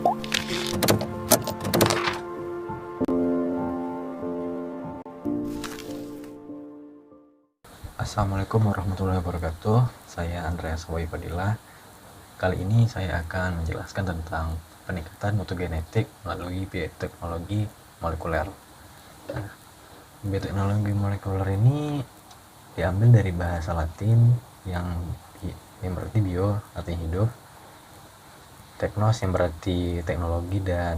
Assalamualaikum warahmatullahi wabarakatuh. Saya Andreas Woy Fadila. Kali ini saya akan menjelaskan tentang peningkatan mutu genetik melalui bioteknologi molekuler. Nah, bioteknologi molekuler ini diambil dari bahasa Latin yang berarti bio, artinya hidup, teknos yang berarti teknologi, dan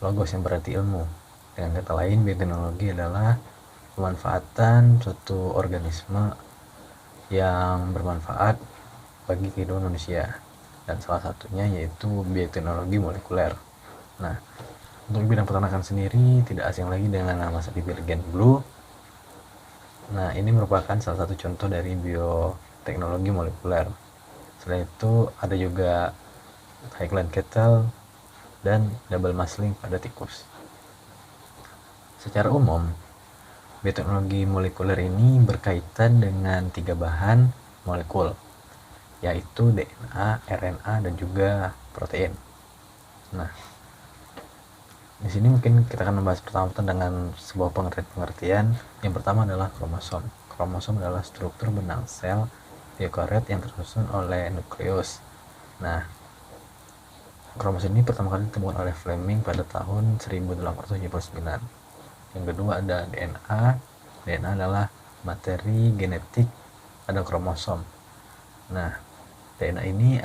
logos yang berarti ilmu. Dengan kata lain, bioteknologi adalah pemanfaatan suatu organisme yang bermanfaat bagi kehidupan manusia, dan salah satunya yaitu bioteknologi molekuler. Nah, untuk bidang peternakan sendiri tidak asing lagi dengan nama Celliphyll Blue. Nah, ini merupakan salah satu contoh dari bioteknologi molekuler. Selain itu ada juga Highland Cattle dan double muscling pada tikus. Secara umum, bioteknologi molekuler ini berkaitan dengan 3 bahan molekul, yaitu DNA, RNA, dan juga protein. Nah, di sini mungkin kita akan membahas pertama dengan sebuah pengertian. Yang pertama adalah kromosom. Kromosom adalah struktur benang sel eukariot yang tersusun oleh nukleus. Nah, kromosom ini pertama kali ditemukan oleh Fleming pada tahun 1879. Yang kedua ada DNA. DNA adalah materi genetik pada kromosom. Nah, DNA ini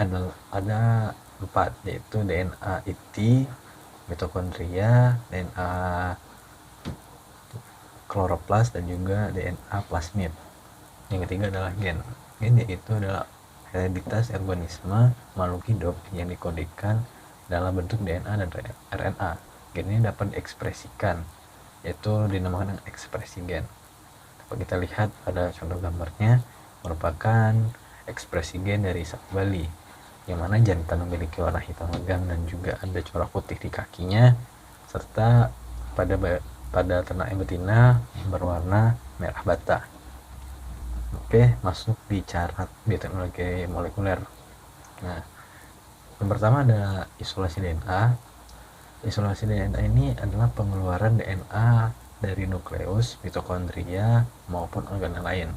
ada 4, yaitu DNA inti, mitokondria, DNA kloroplas, dan juga DNA plasmid. Yang ketiga adalah gen. Gen yaitu adalah hereditas organisme makhluk hidup yang dikodekan dalam bentuk DNA dan RNA. Gen ini dapat diekspresikan, yaitu dinamakan ekspresi gen. Dapat kita lihat pada contoh gambarnya, merupakan ekspresi gen dari sapi Bali, yang mana jantan memiliki warna hitam legam dan juga ada corak putih di kakinya, serta pada ternak yang betina berwarna merah bata. Oke, masuk di cara bioteknologi molekuler. Nah, yang pertama ada isolasi DNA. Isolasi DNA ini adalah pengeluaran DNA dari nukleus, mitokondria, maupun organ lain.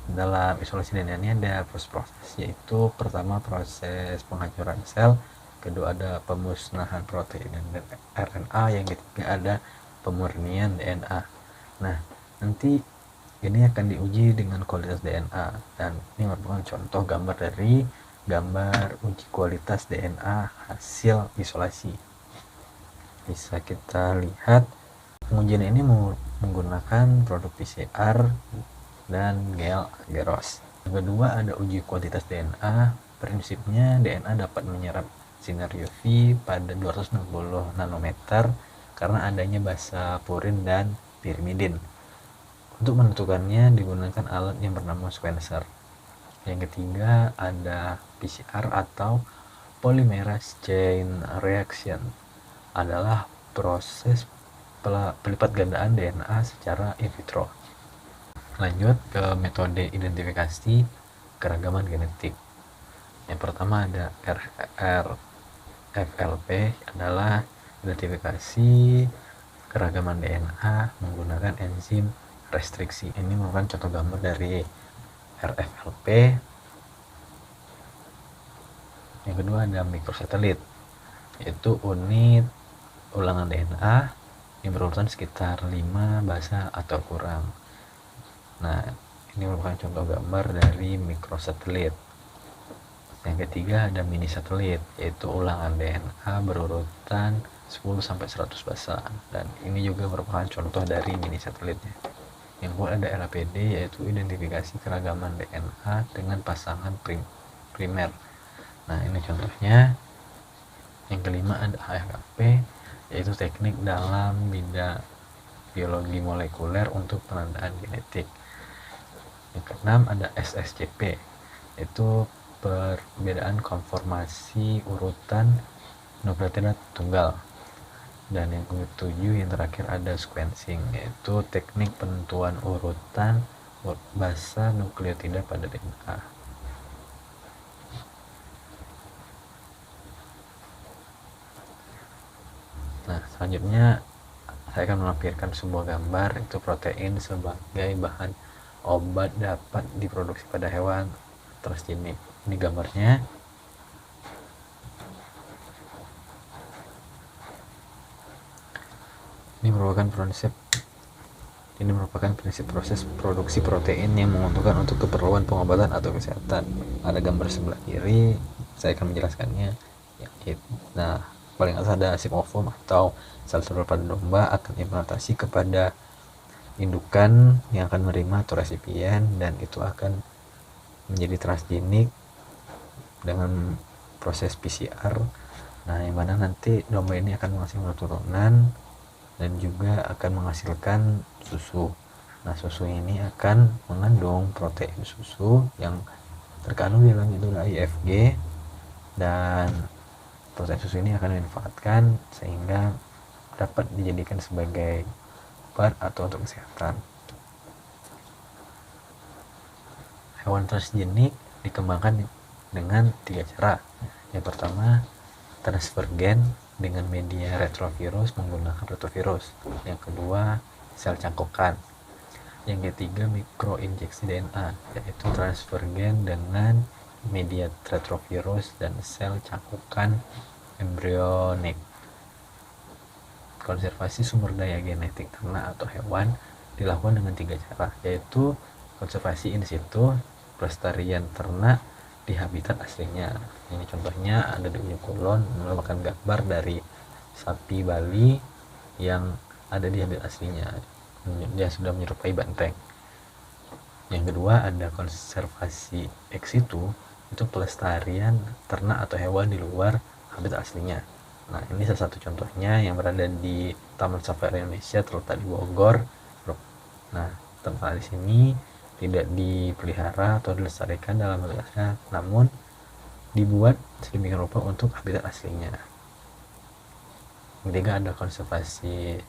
Dalam isolasi DNA ini ada proses, yaitu pertama proses penghancuran sel, kedua ada pemusnahan protein dan RNA, yang ketiga ada pemurnian DNA. Nah, nanti ini akan diuji dengan kualitas DNA, dan ini merupakan contoh gambar dari gambar uji kualitas DNA hasil isolasi. Bisa kita lihat pengujian ini menggunakan produk PCR dan gel agarose. Yang kedua ada uji kuantitas DNA. Prinsipnya DNA dapat menyerap sinar UV pada 260 nanometer karena adanya basa purin dan pirimidin. Untuk menentukannya digunakan alat yang bernama sequencer. Yang ketiga ada PCR atau polymerase chain reaction, adalah proses pelipat gandaan DNA secara in vitro. Lanjut ke metode identifikasi keragaman genetik. Yang pertama ada RFLP, adalah identifikasi keragaman DNA menggunakan enzim restriksi. Ini merupakan contoh gambar dari RFLP. Yang kedua ada mikrosatelit, yaitu unit ulangan DNA yang berurutan sekitar 5 basa atau kurang. Nah, ini merupakan contoh gambar dari mikrosatelit. Yang ketiga ada mini satelit, yaitu ulangan DNA berurutan 10-100 basa, dan ini juga merupakan contoh dari mini satelitnya. Yang kedua ada LAPD, yaitu identifikasi keragaman DNA dengan pasangan primer. Nah, ini contohnya. Yang kelima ada AFP, yaitu teknik dalam bidang biologi molekuler untuk penandaan genetik. Yang keenam ada SSCP, yaitu perbedaan konformasi urutan nukleotida tunggal. Dan yang ketujuh yang terakhir ada sequencing, yaitu teknik penentuan urutan basa nukleotida pada DNA. Nah, selanjutnya saya akan melampirkan sebuah gambar itu protein sebagai bahan obat dapat diproduksi pada hewan transgenik. Ini gambarnya. Ini merupakan prinsip proses produksi protein yang menguntungkan untuk keperluan pengobatan atau kesehatan. Ada gambar sebelah kiri, saya akan menjelaskannya. Nah, paling atas ada simofom atau sel telur pada domba akan implantasi kepada indukan yang akan menerima atau resipien, dan itu akan menjadi transgenik dengan proses PCR. Nah, yang mana nanti domba ini akan menghasilkan keturunan dan juga akan menghasilkan susu. Nah, susu ini akan mengandung protein susu yang terkandung di dalam itu IFG, dan protein susu ini akan dimanfaatkan sehingga dapat dijadikan sebagai obat atau untuk kesehatan. Hewan transgenik dikembangkan dengan 3 cara. Yang pertama, transfer gen dengan media retrovirus menggunakan retrovirus. Yang kedua, sel cangkokan. Yang ketiga, mikroinjeksi DNA, yaitu transfer gen dengan media retrovirus dan sel cangkokan embryonik. Konservasi sumber daya genetik ternak atau hewan dilakukan dengan 3 cara, yaitu konservasi in situ, pelestarian ternak di habitat aslinya. Ini contohnya ada di ujung kulon, merupakan gambar dari sapi Bali yang ada di habitat aslinya. Dia sudah menyerupai banteng. Yang kedua ada konservasi ex situ, itu pelestarian ternak atau hewan di luar habitat aslinya. Nah, ini salah satu contohnya yang berada di Taman Safari Indonesia terletak di Bogor. Nah, tempat di sini tidak dipelihara atau dilestarikan dalam habitatnya, namun dibuat sedemikian rupa untuk habitat aslinya. Ketiga ada konservasi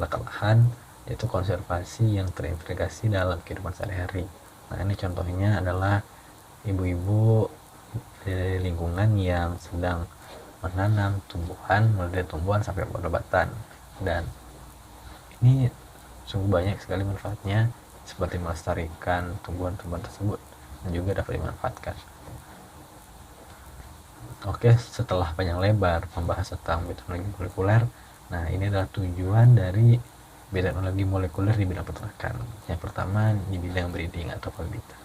lekat lahan, yaitu konservasi yang terintegrasi dalam kehidupan sehari-hari. Nah, ini contohnya adalah ibu-ibu dari lingkungan yang sedang menanam tumbuhan, mulai dari tumbuhan sampai obat-obatan, dan ini sungguh banyak sekali manfaatnya, seperti melestarikan tumbuhan-tumbuhan tersebut dan juga dapat dimanfaatkan. Oke, setelah panjang lebar membahas tentang bioteknologi molekuler, nah ini adalah tujuan dari bioteknologi molekuler di bidang peternakan. Yang pertama di bidang breeding atau pembibitan,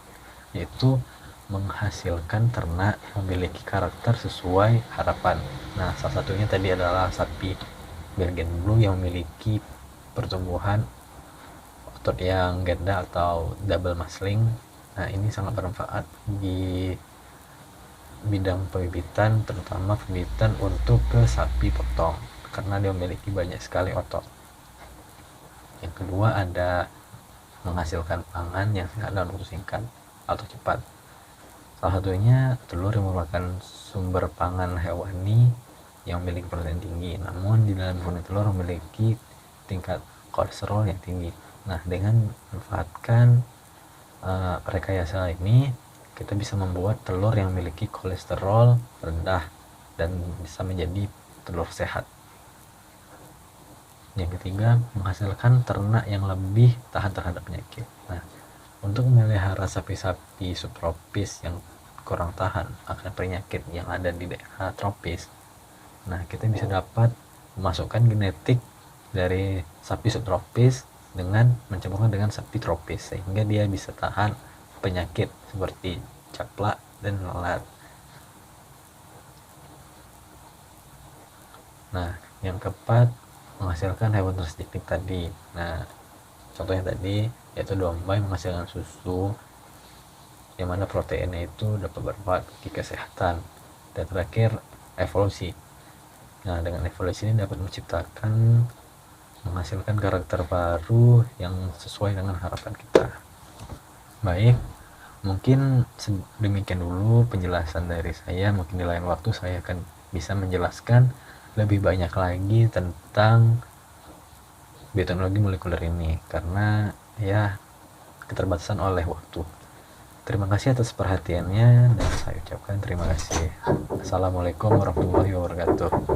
yaitu menghasilkan ternak yang memiliki karakter sesuai harapan. Nah, salah satunya tadi adalah sapi Belgian Blue yang memiliki pertumbuhan otot yang ganda atau double muscling. Nah, ini sangat bermanfaat di bidang pembibitan, terutama pembibitan untuk ke sapi potong karena dia memiliki banyak sekali otot. Yang kedua ada menghasilkan pangan yang sehat dalam waktu singkat atau cepat. Salah satunya telur yang merupakan sumber pangan hewani yang memiliki protein tinggi, namun di dalam kulit telur memiliki tingkat kolesterol yang tinggi. Nah, dengan memanfaatkan rekayasa ini, kita bisa membuat telur yang memiliki kolesterol rendah dan bisa menjadi telur sehat. Yang ketiga, menghasilkan ternak yang lebih tahan terhadap penyakit. Nah, untuk memelihara sapi-sapi subtropis yang kurang tahan akan penyakit yang ada di daerah tropis, nah kita bisa dapat memasukkan genetik dari sapi subtropis dengan mencampurkan dengan sapi tropis, sehingga dia bisa tahan penyakit seperti caplak dan lalat. Nah, yang keempat, menghasilkan hewan transgenik tadi. Nah, contohnya tadi yaitu domba yang menghasilkan susu yang mana proteinnya itu dapat bermanfaat bagi kesehatan. Dan terakhir, evolusi. Nah, dengan evolusi ini dapat menghasilkan karakter baru yang sesuai dengan harapan kita. Baik, mungkin demikian dulu penjelasan dari saya. Mungkin di lain waktu saya akan bisa menjelaskan lebih banyak lagi tentang bioteknologi molekuler ini, karena ya keterbatasan oleh waktu. Terima kasih atas perhatiannya dan saya ucapkan terima kasih. Assalamualaikum warahmatullahi wabarakatuh.